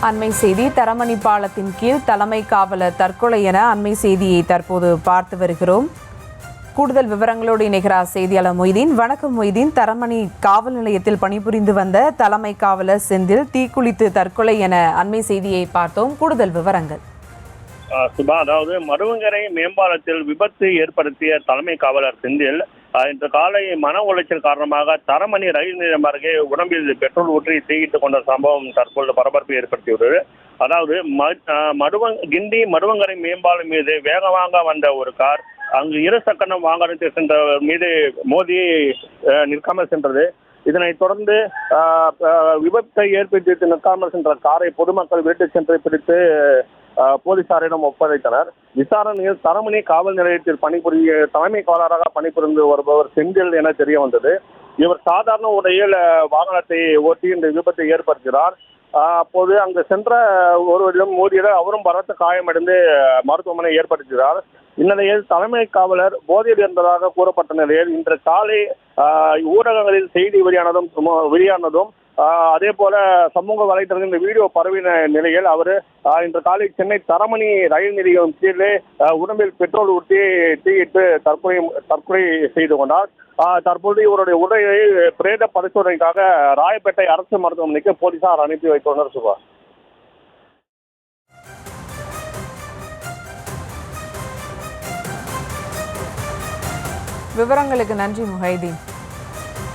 அண்மை செய்தி தரமணி பாலத்தின் கீழ் தலைமை காவலர் தற்கொலை என அண்மை செய்தியை தற்போது பார்த்து வருகிறோம். கூடுதல் விவரங்களோடு இணைகிறார் செய்தியாளர் மொய்தீன். வணக்கம் மொய்தீன். தரமணி காவல் நிலையத்தில் பணிபுரிந்து வந்த தலைமை காவலர் செந்தில் தீக்குளித்து தற்கொலை என அண்மை செய்தியை பார்த்தோம். கூடுதல் விவரங்கள். சுபா, அதாவது மருவங்கரை மேம்பாலத்தில் விபத்து ஏற்படுத்திய தலைமை காவலர் செந்தில் இன்று காலை மன உளைச்சல் காரணமாக தரமணி ரயில் நிலையம் அருகே உடம்பில் பெட்ரோல் ஊற்றி தீயிட்டுக் கொண்ட சம்பவம் தற்போது பரபரப்பை ஏற்படுத்தியுள்ளது. அதாவது கிண்டி மருவங்கரை மேம்பாலம் மீது வேகமாக வந்த ஒரு கார் அங்கு இருசக்கர வாகனத்தில் சென்ற மீது மோதி நிற்காமல் சென்றது. இதனைத் தொடர்ந்து விபத்தை ஏற்படுத்தி நிற்காமல் சென்ற காரை பொதுமக்கள் வீட்டு சென்று பிடித்து போலீசாரிடம் ஒப்படைத்தனர். விசாரணையில் தரமணி காவல் நிலையத்தில் தலைமை காவலராக பணிபுரிந்து வருபவர் செந்தில் என தெரிய வந்தது. இவர் சாதாரண உடையில் வாகனத்தை ஓட்டி இந்த விபத்தை ஏற்படுத்தினார். அப்போது அங்கு சென்ற ஒருவரிடம் மோதியது அவரும் பலத்த காயமடைந்து மருத்துவமனை ஏற்படுத்தினார். இந்நிலையில் தலைமை காவலர் போதையில் இருந்ததாக கூறப்பட்ட நிலையில் இன்று காலை ஊடகங்களில் செய்தி வெளியானதும் அதே போல சமூக வலைதளத்தில் இந்த வீடியோ பரவின நிலையில் அவர் இன்று காலை சென்னை தரமணி ரயில் நிலையம் கீழே உடம்பில் பெட்ரோல் ஊற்றி தீயிட்டு தற்கொலை செய்து கொண்டார். தற்போது இவருடைய உடலை பிரேத பரிசோதனைக்காக ராயப்பேட்டை அரசு மருத்துவமனைக்கு போலீசார் அனுப்பி வைத்துள்ளனர். சுபா, விவரங்களுக்கு நன்றி முஹைதீன்.